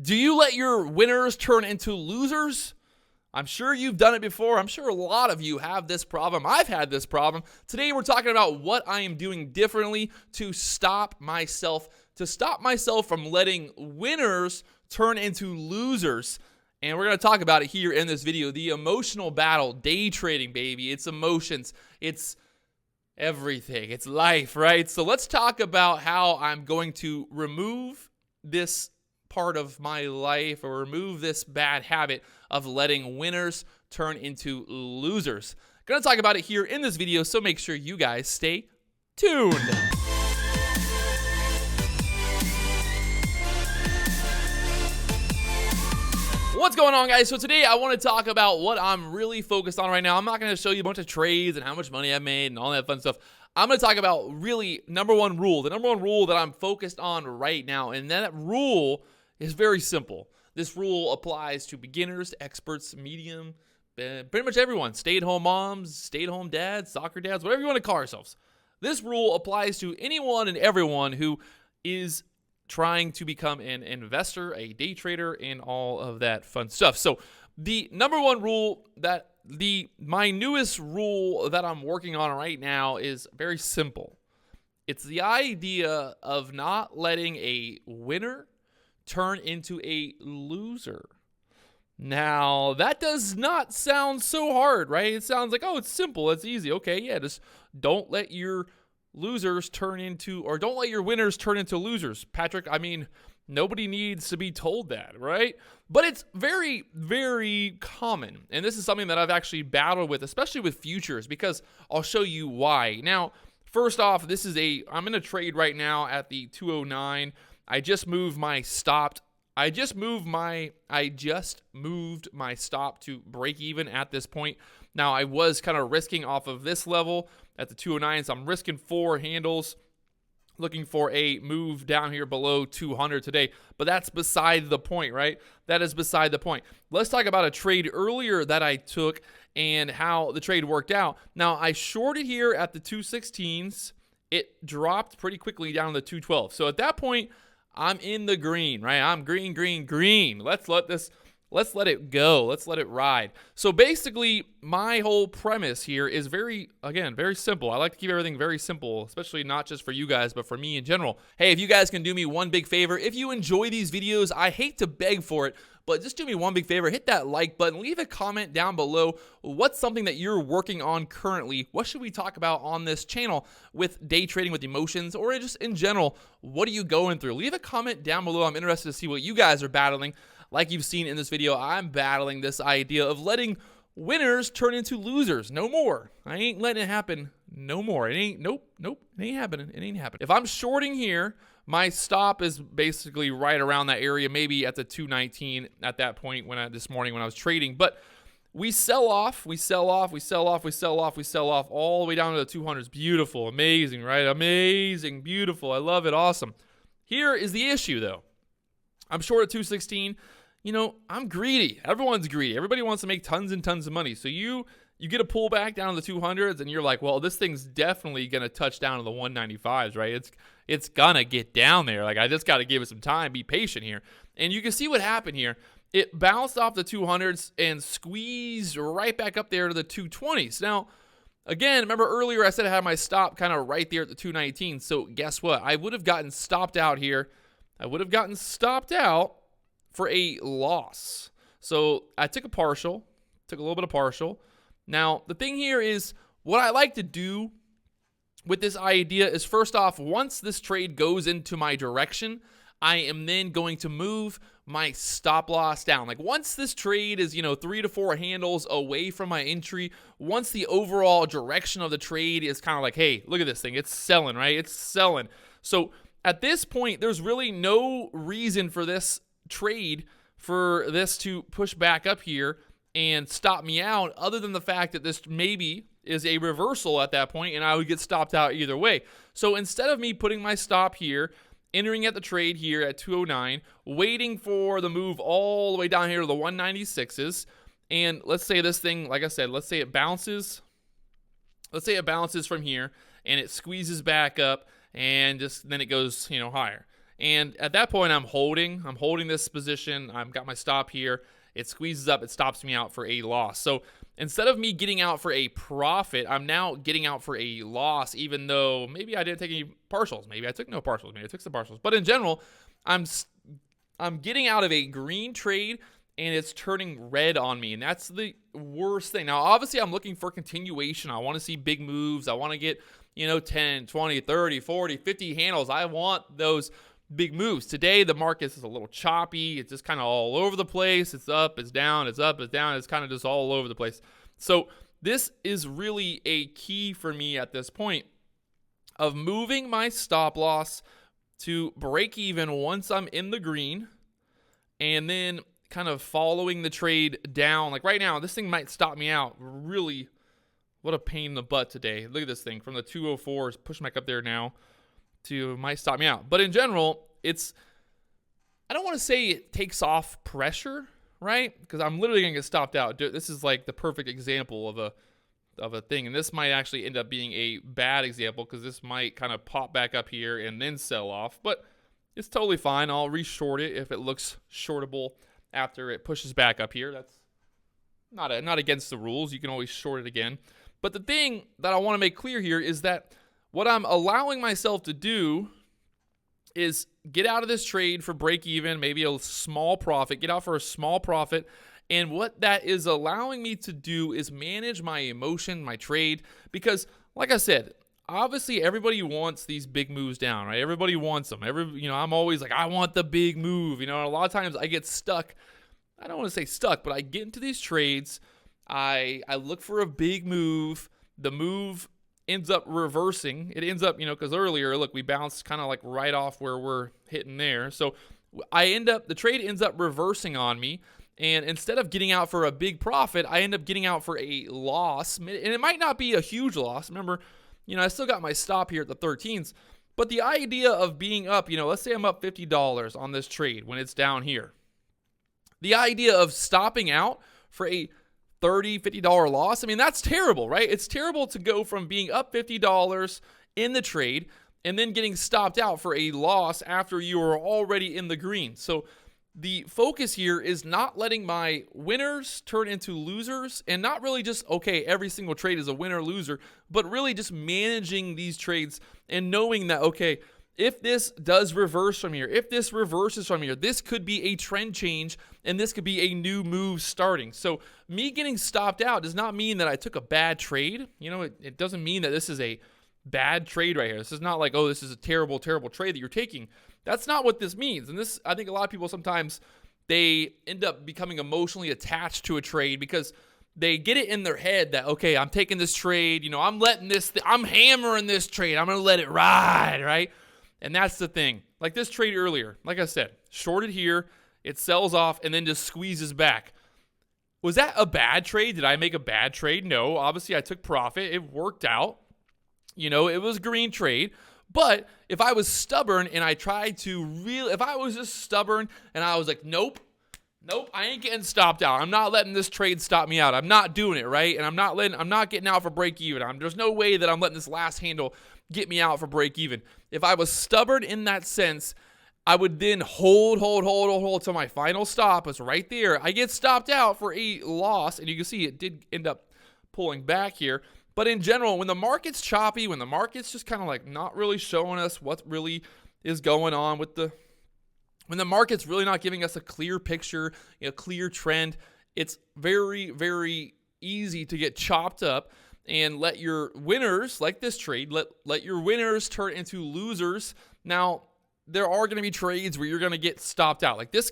Do you let your winners turn into losers? I'm sure you've done it before. I'm sure a lot of you have this problem. I've had this problem. Today we're talking about what I am doing differently to stop myself from letting winners turn into losers. And we're going to talk about it here in this video. The emotional battle, day trading, baby. It's emotions. It's everything. It's life, right? So let's talk about how I'm going to remove this part of my life or remove this bad habit of letting winners turn into losers. Going to talk about it here in this video, so make sure you guys stay tuned. What's going on, guys? So today I want to talk about what I'm really focused on right now. I'm not going to show you a bunch of trades and how much money I've made and all that fun stuff. I'm going to talk about really the number one rule that I'm focused on right now. And that rule is very simple. This rule applies to beginners, experts, medium, pretty much everyone. Stay-at-home moms, stay-at-home dads, soccer dads, whatever you want to call ourselves. This rule applies to anyone and everyone who is trying to become an investor, a day trader, and all of that fun stuff. So the number one rule my newest rule that I'm working on right now is very simple. It's the idea of not letting a winner turn into a loser. Now, that does not sound so hard, right? It sounds like, oh, it's simple, it's easy. Okay, yeah, just don't let your winners turn into losers. Patrick, I mean, nobody needs to be told that, right? But it's very, very common. And this is something that I've actually battled with, especially with futures, because I'll show you why. Now, first off, I'm in a trade right now at the 209. I just moved my stop to break even at this point. Now, I was kind of risking off of this level at the 209, so I'm risking 4 handles, looking for a move down here below 200 today. But that's beside the point, right? That is beside the point. Let's talk about a trade earlier that I took and how the trade worked out. Now, I shorted here at the 216s. It dropped pretty quickly down to the 212. So at that point, I'm in the green, right? I'm green, green, green. Let's let it go. Let's let it ride. So basically, my whole premise here is very simple. I like to keep everything very simple, especially not just for you guys, but for me in general. Hey, if you guys can do me one big favor, if you enjoy these videos, I hate to beg for it, but just do me one big favor, hit that like button, leave a comment down below. What's something that you're working on currently? What should we talk about on this channel with day trading with emotions, or just in general, what are you going through? Leave a comment down below. I'm interested to see what you guys are battling. Like you've seen in this video, I'm battling this idea of letting winners turn into losers. No more. I ain't letting it happen no more. It ain't happening. It ain't happening. If I'm shorting here, my stop is basically right around that area, maybe at the 219 at that point this morning when I was trading. But we sell off all the way down to the 200s. Beautiful, amazing, right? Amazing, beautiful. I love it, awesome. Here is the issue, though. I'm short at 216. I'm greedy. Everyone's greedy. Everybody wants to make tons and tons of money. So you get a pullback down to the 200s, and you're like, well, this thing's definitely going to touch down to the 195s, right? It's going to get down there. Like, I just got to give it some time, be patient here. And you can see what happened here. It bounced off the 200s and squeezed right back up there to the 220s. Now, again, remember earlier I said I had my stop kind of right there at the 219. So guess what? I would have gotten stopped out here. I would have gotten stopped out for a loss. So I took a little bit of partial. Now, the thing here is what I like to do with this idea is, first off, once this trade goes into my direction, I am then going to move my stop loss down. Like, once this trade is, 3 to 4 handles away from my entry, once the overall direction of the trade is kind of like, hey, look at this thing. It's selling, right? It's selling. So at this point, there's really no reason for this trade, for this to push back up here and stop me out, other than the fact that this maybe is a reversal at that point, and I would get stopped out either way. So instead of me putting my stop here, entering at the trade here at 209, waiting for the move all the way down here to the 196s, and let's say this thing, like I said, let's say it bounces from here, and it squeezes back up, and just then it goes, higher. And at that point, I'm holding this position. I've got my stop here. It squeezes up. It stops me out for a loss. So instead of me getting out for a profit, I'm now getting out for a loss, even though maybe I didn't take any partials. Maybe I took no partials. Maybe I took some partials. But in general, I'm getting out of a green trade, and it's turning red on me. And that's the worst thing. Now, obviously, I'm looking for continuation. I want to see big moves. I want to get, 10, 20, 30, 40, 50 handles. I want those big moves. Today, the market is a little choppy. It's just kind of all over the place. It's up, it's down, it's up, it's down. It's kind of just all over the place. So this is really a key for me at this point of moving my stop loss to break even once I'm in the green, and then kind of following the trade down. Like right now, this thing might stop me out. Really, what a pain in the butt today. Look at this thing from the 204s pushing back up there now to might stop me out. But in general, I don't want to say it takes off pressure, right? Because I'm literally going to get stopped out. This is like the perfect example of a thing. And this might actually end up being a bad example because this might kind of pop back up here and then sell off. But it's totally fine. I'll re-short it if it looks shortable after it pushes back up here. That's not against the rules. You can always short it again. But the thing that I want to make clear here is that what I'm allowing myself to do is get out of this trade for break even, maybe a small profit, get out for a small profit. And what that is allowing me to do is manage my emotion, my trade, because like I said, obviously everybody wants these big moves down, right? Everybody wants them. I'm always like, I want the big move. And a lot of times I get stuck. I don't want to say stuck, but I get into these trades. I look for a big move. The move ends up reversing. It ends up, because earlier, look, we bounced kind of like right off where we're hitting there. So the trade ends up reversing on me. And instead of getting out for a big profit, I end up getting out for a loss. And it might not be a huge loss. Remember, I still got my stop here at the 13s. But the idea of being up, let's say I'm up $50 on this trade when it's down here. The idea of stopping out for a $30, $50 loss, that's terrible, right? It's terrible to go from being up $50 in the trade and then getting stopped out for a loss after you are already in the green. So the focus here is not letting my winners turn into losers, and not really just, okay, every single trade is a winner or loser, but really just managing these trades and knowing that, okay, if this does reverse from here, if this reverses from here, this could be a trend change and this could be a new move starting. So me getting stopped out does not mean that I took a bad trade. It doesn't mean that this is a bad trade right here. This is not like, oh, this is a terrible, terrible trade that you're taking. That's not what this means. And this, I think a lot of people sometimes, they end up becoming emotionally attached to a trade because they get it in their head that, okay, I'm taking this trade, I'm letting I'm hammering this trade. I'm going to let it ride, right? And that's the thing. Like this trade earlier, like I said, shorted here, it sells off and then just squeezes back. Was that a bad trade? Did I make a bad trade? No. Obviously, I took profit. It worked out. It was a green trade. But if I was stubborn and I tried to if I was just stubborn and I was like, nope, I ain't getting stopped out. I'm not letting this trade stop me out. I'm not doing it, right? And I'm not getting out for break even. There's no way that I'm letting this last handle get me out for break even. If I was stubborn in that sense, I would then hold till my final stop is right there. I get stopped out for a loss, and you can see it did end up pulling back here. But in general, when the market's choppy, when the market's just kind of like not really showing us what really is going on when the market's really not giving us a clear picture, a clear trend, it's very, very easy to get chopped up and let your winners, like this trade, let your winners turn into losers. Now, there are going to be trades where you're going to get stopped out. Like this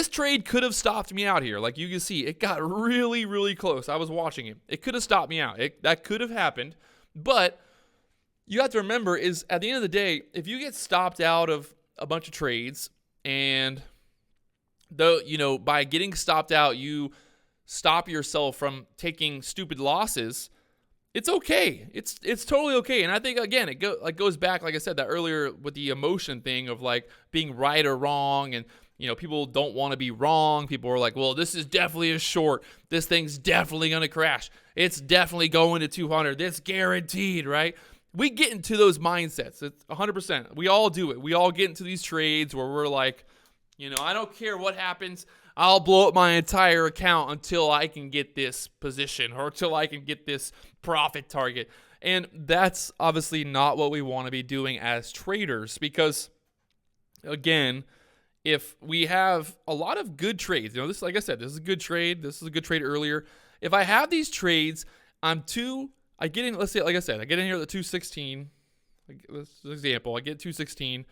trade could have stopped me out here. Like you can see, it got really, really close. I was watching it. It could have stopped me out. That could have happened. But you have to remember is at the end of the day, if you get stopped out of a bunch of trades and by getting stopped out, you stop yourself from taking stupid losses, it's okay. It's totally okay. And I think, again, it goes back, like I said, that earlier with the emotion thing of like being right or wrong. And, people don't want to be wrong. People are like, well, this is definitely a short. This thing's definitely going to crash. It's definitely going to 200. It's guaranteed, right? we get into those mindsets. It's 100%. We all do it. We all get into these trades where we're like, I don't care what happens. I'll blow up my entire account until I can get this position or until I can get this profit target. And that's obviously not what we want to be doing as traders, because, again, if we have a lot of good trades, this, like I said, this is a good trade. This is a good trade earlier. If I have these trades, I get in, let's say, like I said, I get in here at the 216. This is an example. I get 216.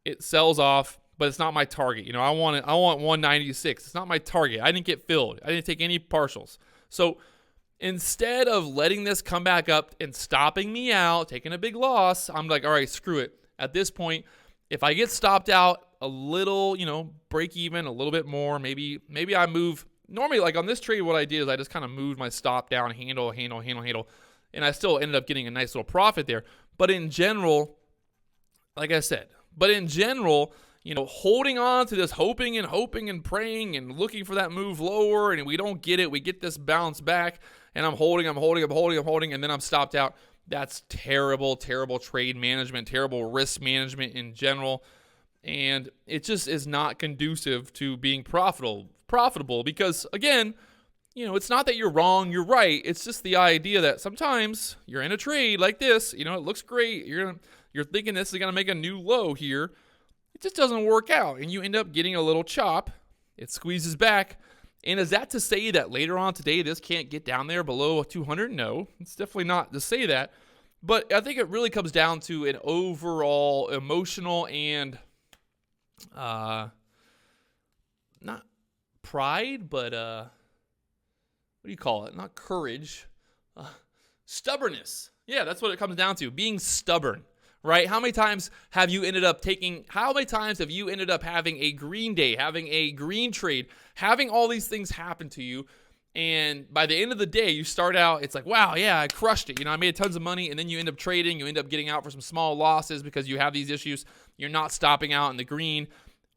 It sells off, but it's not my target. I want 196. It's not my target. I didn't get filled. I didn't take any partials. So instead of letting this come back up and stopping me out, taking a big loss, I'm like, all right, screw it. At this point, if I get stopped out a little, break even a little bit more, maybe I move. Normally, like on this trade, what I did is I just kind of moved my stop down, handle, and I still ended up getting a nice little profit there. But in general, like I said, holding on to this, hoping and praying and looking for that move lower, and we don't get it. We get this bounce back, and I'm holding, and then I'm stopped out. That's terrible, terrible trade management, terrible risk management in general, and it just is not conducive to being profitable because, again, it's not that you're wrong, you're right. It's just the idea that sometimes you're in a trade like this, it looks great. You're thinking this is going to make a new low here. It just doesn't work out, and you end up getting a little chop. It squeezes back. And is that to say that later on today this can't get down there below 200? No, it's definitely not to say that. But I think it really comes down to an overall emotional and not pride, but what do you call it? Not courage. Stubbornness. Yeah, that's what it comes down to, being stubborn. Right? How many times have you ended up having a green day, having a green trade, having all these things happen to you, and by the end of the day, you start out, it's like, wow, yeah, I crushed it. I made tons of money, and then you end up trading, you end up getting out for some small losses because you have these issues. You're not stopping out in the green.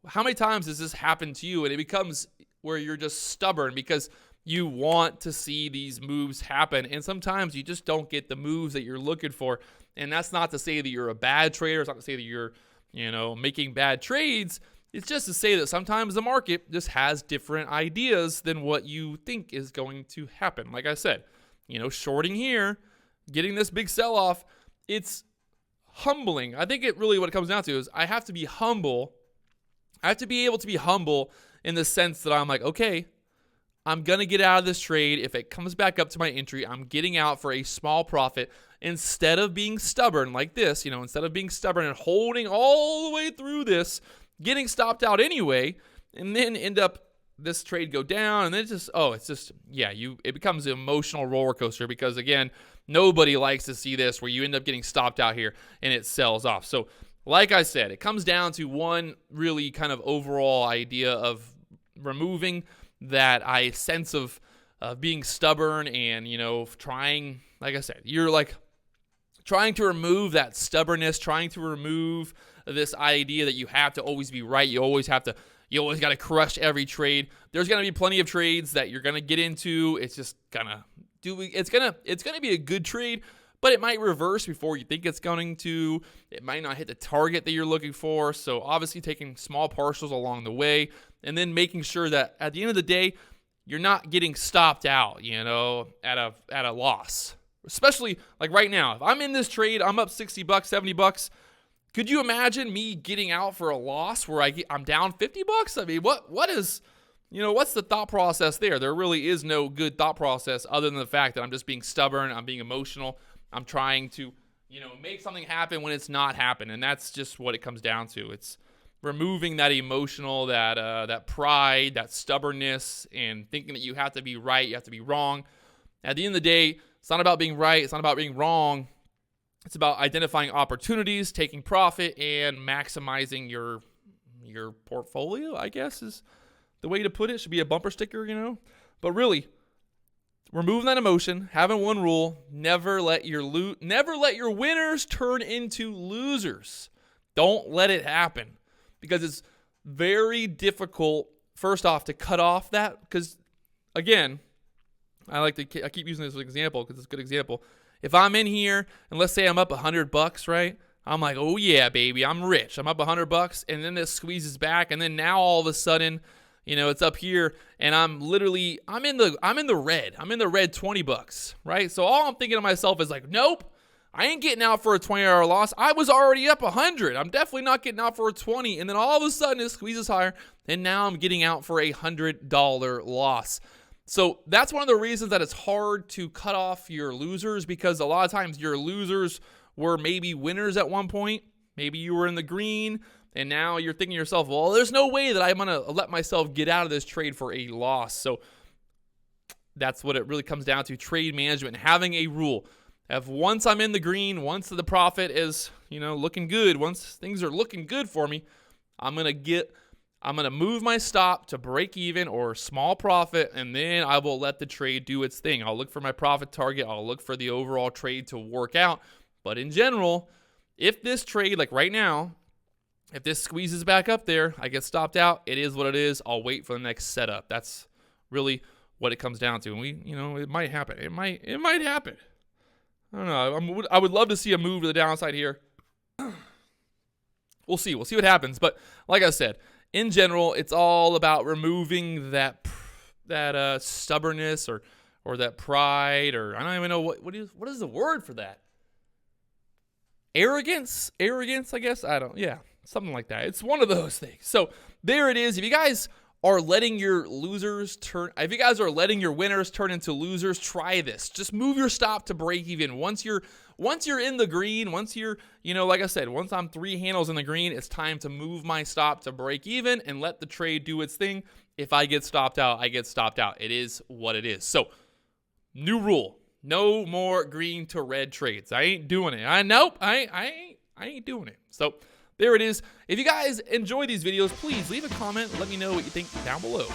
How many times has this happened to you? And it becomes where you're just stubborn because you want to see these moves happen, and sometimes you just don't get the moves that you're looking for. And that's not to say that you're a bad trader. It's not to say that you're, making bad trades. It's just to say that sometimes the market just has different ideas than what you think is going to happen. Like I said, shorting here, getting this big sell-off, it's humbling. I think what it comes down to is I have to be humble. I have to be able to be humble in the sense that I'm like, okay, I'm going to get out of this trade. If it comes back up to my entry, I'm getting out for a small profit instead of being stubborn like this, instead of being stubborn and holding all the way through this, getting stopped out anyway, and then end up this trade go down, and then it becomes an emotional roller coaster because, again, nobody likes to see this where you end up getting stopped out here and it sells off. So like I said, it comes down to one really kind of overall idea of removing that sense of being stubborn and, trying, like I said, you're like trying to remove that stubbornness, trying to remove this idea that you have to always be right. You always got to crush every trade. There's going to be plenty of trades that you're going to get into. It's just it's going to be a good trade, but it might reverse before you think it's going to. It might not hit the target that you're looking for. So obviously taking small partials along the way, and then making sure that at the end of the day, you're not getting stopped out, at a loss. Especially like right now, if I'm in this trade, I'm up $60, $70. Could you imagine me getting out for a loss where I'm down $50? I mean, what is, what's the thought process there? There really is no good thought process other than the fact that I'm just being stubborn, I'm being emotional, I'm trying to, make something happen when it's not happening, and that's just what it comes down to. It's removing that emotional, that pride, that stubbornness, and thinking that you have to be right, you have to be wrong. At the end of the day, it's not about being right, it's not about being wrong. It's about identifying opportunities, taking profit, and maximizing your portfolio, I guess is the way to put it. Should be a bumper sticker, But really, removing that emotion, having one rule: never let your winners turn into losers. Don't let it happen, because it's very difficult, first off, to cut off that. Because, again, I keep using this as an example because it's a good example. If I'm in here and let's say I'm up $100, right? I'm like, oh yeah, baby, I'm rich. I'm up $100, and then this squeezes back, and then now all of a sudden, you know, it's up here, and I'm in the red. I'm in the red $20, right? So all I'm thinking to myself is like, nope, I ain't getting out for a $20 loss. I was already up 100. I'm definitely not getting out for a 20. And then all of a sudden it squeezes higher, and now I'm getting out for a $100 loss. So that's one of the reasons that it's hard to cut off your losers, because a lot of times your losers were maybe winners at one point. Maybe you were in the green, and now you're thinking to yourself, well, there's no way that I'm going to let myself get out of this trade for a loss. So that's what it really comes down to, trade management, having a rule. If once I'm in the green, once the profit is, you know, looking good, once things are looking good for me, I'm going to move my stop to break even or small profit, and then I will let the trade do its thing. I'll look for my profit target. I'll look for the overall trade to work out. But in general, if this trade, like right now, if this squeezes back up there, I get stopped out. It is what it is. I'll wait for the next setup. That's really what it comes down to. And it might happen. It might happen. I don't know. I would love to see a move to the downside here. We'll see. We'll see what happens. But like I said, in general, it's all about removing that stubbornness or that pride, or I don't even know what is the word for that. Arrogance, I guess. Something like that. It's one of those things. So there it is. If you guys are letting your winners turn into losers, try this. Just move your stop to break even. Once you're in the green, once you're, like I said, once I'm 3 handles in the green, it's time to move my stop to break even and let the trade do its thing. If I get stopped out, I get stopped out. It is what it is. So, new rule. No more green to red trades. I ain't doing it. I ain't doing it. So, there it is. If you guys enjoy these videos, please leave a comment. Let me know what you think down below.